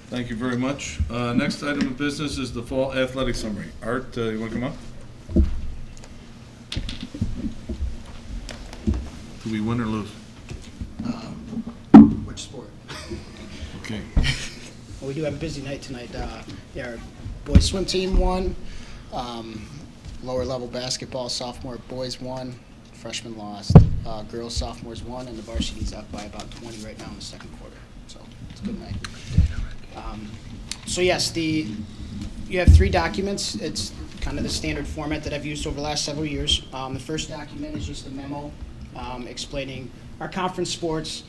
Thank you very much. Next item of business is the fall athletic summary. Art, you want to come up? Do we win or lose? Which sport? Okay. Well, we do have a busy night tonight. Our boys swim team won. Lower level basketball sophomore boys won. Freshmen lost. Girls sophomores won, and the varsity's up by about 20 right now in the second quarter. So it's a good night. So yes, you have three documents. It's kind of the standard format that I've used over the last several years. The first document is just a memo explaining our conference sports,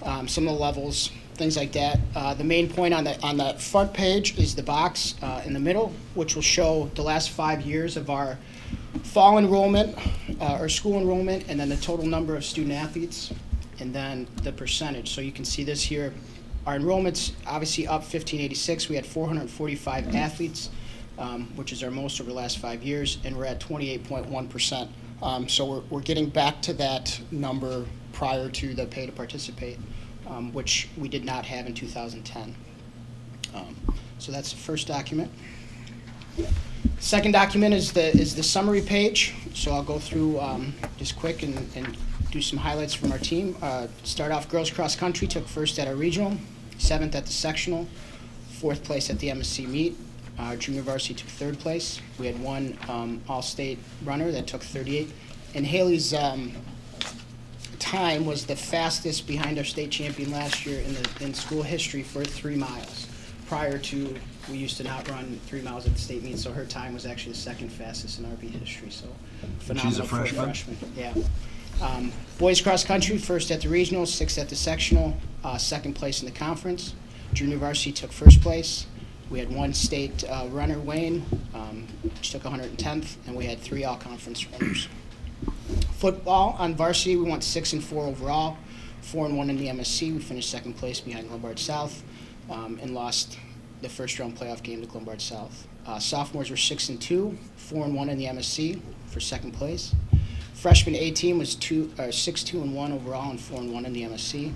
some of the levels, things like that. The main point on the front page is the box in the middle, which will show the last 5 years of our fall enrollment, or school enrollment, and then the total number of student athletes, and then the percentage. So you can see this here. Our enrollment's obviously up 1586. We had 445 athletes, which is our most over the last 5 years, and we're at 28.1%. So we're getting back to that number prior to the pay to participate, which we did not have in 2010. So that's the first document. Second document is the summary page. So I'll go through just quick and do some highlights from our team. Start off, girls cross country took first at our regional, 7th at the sectional, 4th place at the MSC meet. Junior varsity took 3rd place. We had one all-state runner that took 38. And Haley's time was the fastest behind our state champion last year in school history for 3 miles. Prior to, we used to not run 3 miles at the state meet, so her time was actually the second fastest in RV history. So phenomenal. She's a freshman? For a freshman. Yeah. Boys cross country, 1st at the regional, 6th at the sectional, 2nd place in the conference. Junior varsity took 1st place. We had one state runner, Wayne, which took 110th, and we had 3 all-conference runners. Football on varsity, we went 6-4 overall, 4-1 in the MSC. We finished 2nd place behind Lombard South, and lost the first-round playoff game to Lombard South. Sophomores were 6-2, 4-1 in the MSC for 2nd place. Freshman A team was 6-2-1 overall and 4-1 in the MSC,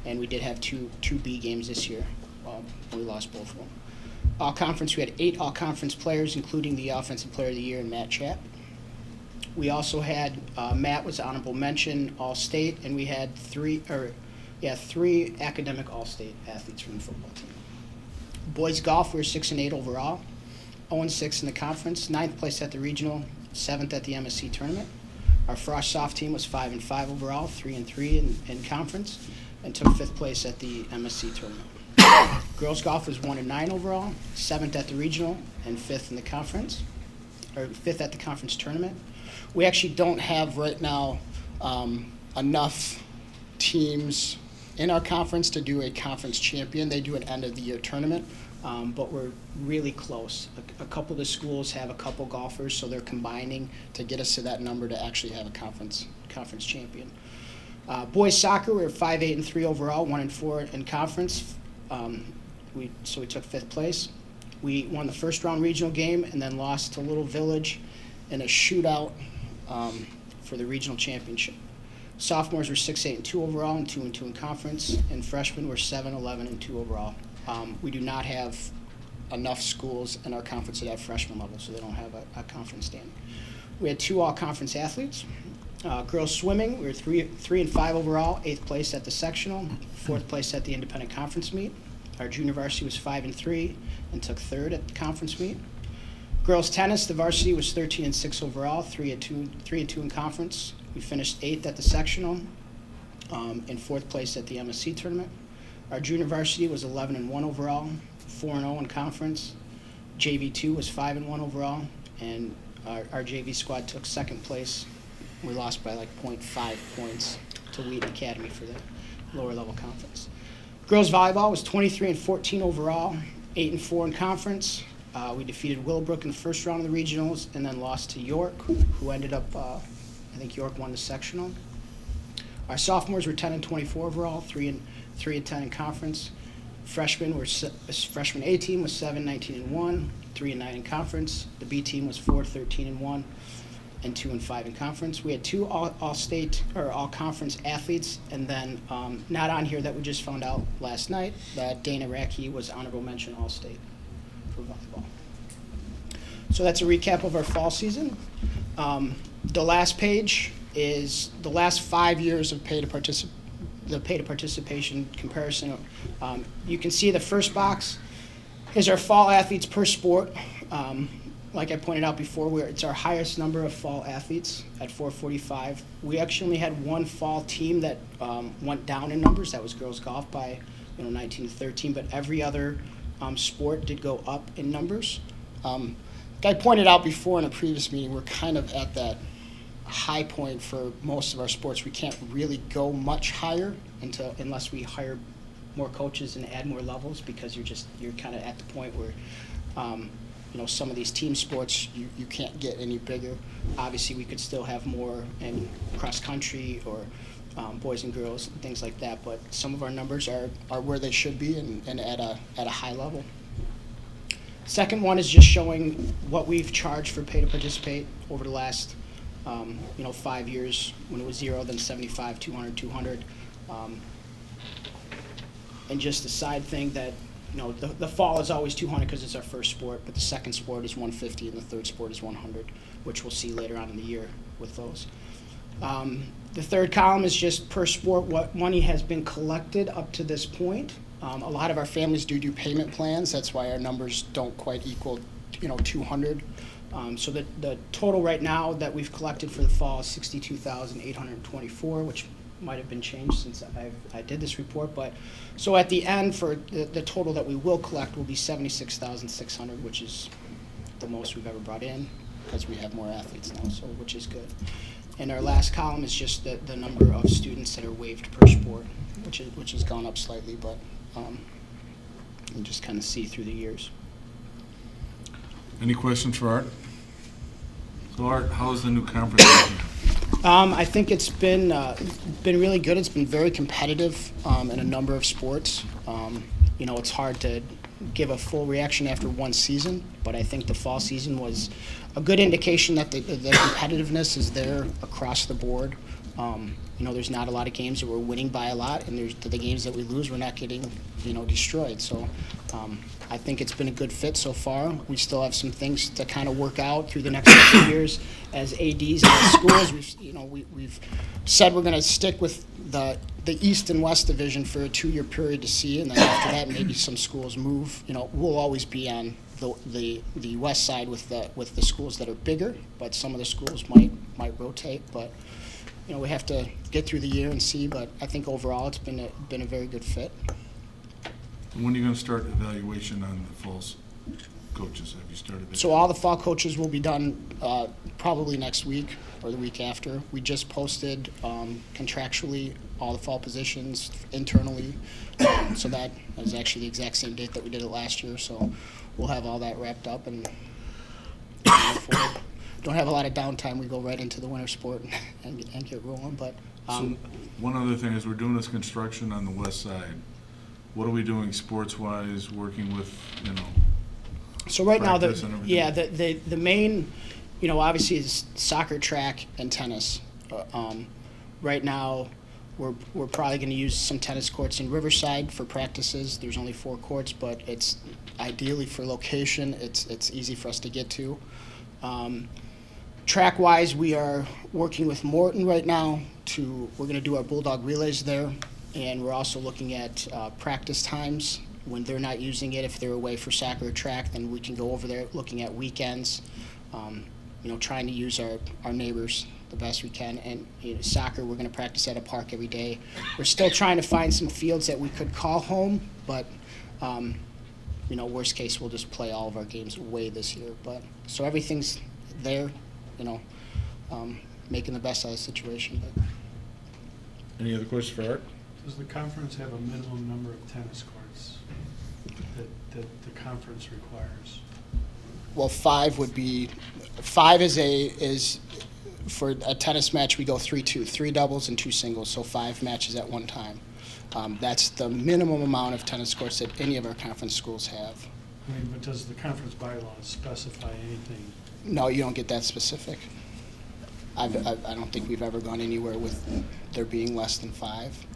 and we did have two B games this year. We lost both of them. All-conference, we had 8 all-conference players, including the Offensive Player of the Year and Matt Chapp. We also had, Matt was honorable mention All-State, and we had 3 academic All-State athletes from the football team. Boys golf, we were 6-8 overall, 0-6 in the conference, 9th place at the regional, 7th at the MSC tournament. Our frosh soft team was 5-5 overall, 3-3 in conference, and took 5th place at the MSC tournament. Girls golf was 1-9 overall, 7th at the regional, and 5th in the conference, or 5th at the conference tournament. We actually don't have right now enough teams in our conference to do a conference champion. They do an end of the year tournament, but we're really close. A couple of the schools have a couple golfers, so they're combining to get us to that number to actually have a conference champion. Boys soccer, we were 5-8-3 overall, 1-4 in conference. We took 5th place. We won the first round regional game and then lost to Little Village in a shootout for the regional championship. Sophomores were 6-8-2 overall and 2-2 in conference, and freshmen were 7-11-2 overall. We do not have enough schools in our conference at that freshman level, so they don't have a conference standing. We had 2 all-conference athletes. Girls swimming, we were 3-5 overall, 8th place at the sectional, 4th place at the independent conference meet. Our junior varsity was 5-3 and took 3rd at the conference meet. Girls tennis, the varsity was 13-6 overall, 3-2 in conference. We finished 8th at the sectional, and 4th place at the MSC tournament. Our junior varsity was 11-1 overall, 4-0 in conference. JV2 was 5-1 overall, and our JV squad took 2nd place. We lost by like 0.5 points to Wheaton Academy for the lower level conference. Girls volleyball was 23-14 overall, 8-4 in conference. We defeated Willowbrook in the first round of the regionals and then lost to York, who ended up, I think York won the sectional. Our sophomores were 10-24 overall, 3-10 in conference. Freshman A team was 7-19-1, 3-9 in conference. The B team was 4-13-1, and 2 and 5 in conference. We had 2 all-state or all-conference athletes, and then not on here that we just found out last night that Dana Racky was honorable mention all-state for volleyball. So that's a recap of our fall season. The last page is the last 5 years of pay to participation comparison. You can see the first box is our fall athletes per sport. Like I pointed out before, it's our highest number of fall athletes at 445. We actually only had one fall team that went down in numbers. That was girls golf by 19 to 13, but every other sport did go up in numbers. Like I pointed out before in a previous meeting, we're kind of at that high point for most of our sports. We can't really go much higher unless we hire more coaches and add more levels, because you're kind of at the point where some of these team sports you can't get any bigger. Obviously, we could still have more in cross country or boys and girls and things like that, but some of our numbers are where they should be and at a high level. Second one is just showing what we've charged for pay to participate over the last 5 years. When it was 0, then 75, 200, 200. And just a side thing that the fall is always 200 because it's our first sport, but the second sport is 150 and the third sport is 100, which we'll see later on in the year with those. The third column is just per sport what money has been collected up to this point. A lot of our families do payment plans. That's why our numbers don't quite equal 200. So the total right now that we've collected for the fall is $62,824, which might have been changed since I did this report, but so at the end for the total that we will collect will be $76,600, which is the most we've ever brought in because we have more athletes now, so which is good. And our last column is just the number of students that are waived per sport, which has gone up slightly, but you just kind of see through the years. Any questions for Art? So Art, how is the new conference going? I think it's been really good. It's been very competitive in a number of sports. It's hard to give a full reaction after one season, but I think the fall season was a good indication that the competitiveness is there across the board. There's not a lot of games that we're winning by a lot, and there's the games that we lose, we're not getting, destroyed. So I think it's been a good fit so far. We still have some things to kind of work out through the next couple of years as ADs and as schools. We've said we're going to stick with the East and West division for a 2-year period to see, and then after that maybe some schools move. We'll always be on the west side with the schools that are bigger, but some of the schools might rotate. But we have to get through the year and see. But I think overall it's been a very good fit. When are you going to start evaluation on the fall coaches? Have you started that? So all the fall coaches will be done probably next week or the week after. We just posted contractually all the fall positions internally. So that is actually the exact same date that we did it last year. So we'll have all that wrapped up and don't have a lot of downtime. We go right into the winter sport and get rolling. But so one other thing is we're doing this construction on the west side. What are we doing sports-wise, working with, So right now, practice and everything? the main, obviously is soccer, track, and tennis. Right now, we're probably going to use some tennis courts in Riverside for practices. There's only 4 courts, but it's ideally for location. It's easy for us to get to. Track-wise, we are working with Morton right now. We're going to do our Bulldog relays there. And we're also looking at practice times when they're not using it. If they're away for soccer or track, then we can go over there looking at weekends, trying to use our neighbors the best we can. And soccer, we're going to practice at a park every day. We're still trying to find some fields that we could call home, but, worst case, we'll just play all of our games away this year. But so everything's there, making the best out of the situation. But. Any other questions for Art? Does the conference have a minimum number of tennis courts that the conference requires? Well, 5 is for a tennis match we go 3-2, 3 doubles and 2 singles, so 5 matches at one time. That's the minimum amount of tennis courts that any of our conference schools have. But does the conference bylaws specify anything? No, you don't get that specific. I don't think we've ever gone anywhere with there being less than 5.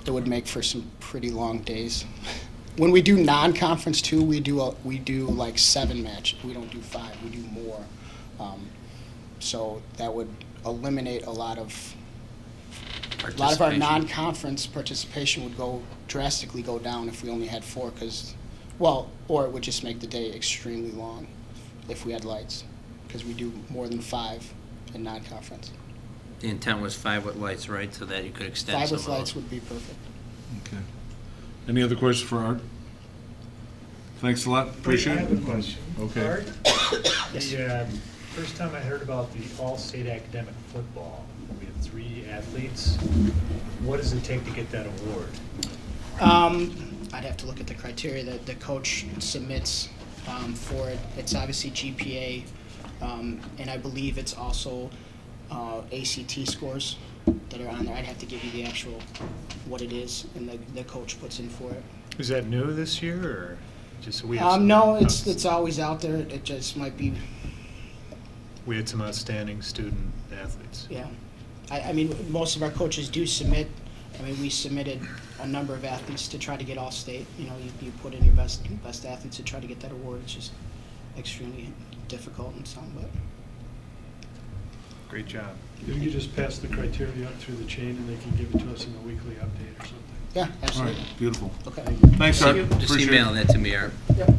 It would make for some pretty long days. When we do non-conference too, we do like 7 matches. We don't do 5. We do more. So that would eliminate a lot of our Participation. non-conference participation would drastically go down if we only had 4. Or it would just make the day extremely long if we had lights, because we do more than 5 in non-conference. The intent was 5 with lights, right, so that you could extend 5 some with of lights those. would be perfect. Okay. Any other questions for Art? Thanks a lot, appreciate I it. have a question. Okay. Art, Yes. the first time I heard about the all-state academic football, we have 3 athletes. What does it take to get that award? I'd have to look at the criteria that the coach submits for it. It's obviously GPA, and I believe it's also ACT scores that are on there. I'd have to give you the actual, what it is, and the coach puts in for it. Is that new this year, or just we had some- No, it's always out there. It just might be, We had some outstanding student athletes. yeah. I mean, most of our coaches do submit. I mean, we submitted a number of athletes to try to get all state. You know, you put in your best athletes to try to get that award. It's just extremely difficult and some, but. Great job. If you could just pass the criteria up through the chain and they can give it to us in a weekly update or something. Yeah, All right, absolutely. beautiful. Okay. Thanks, Art. Just Appreciate it. email that to me, Art. Yep.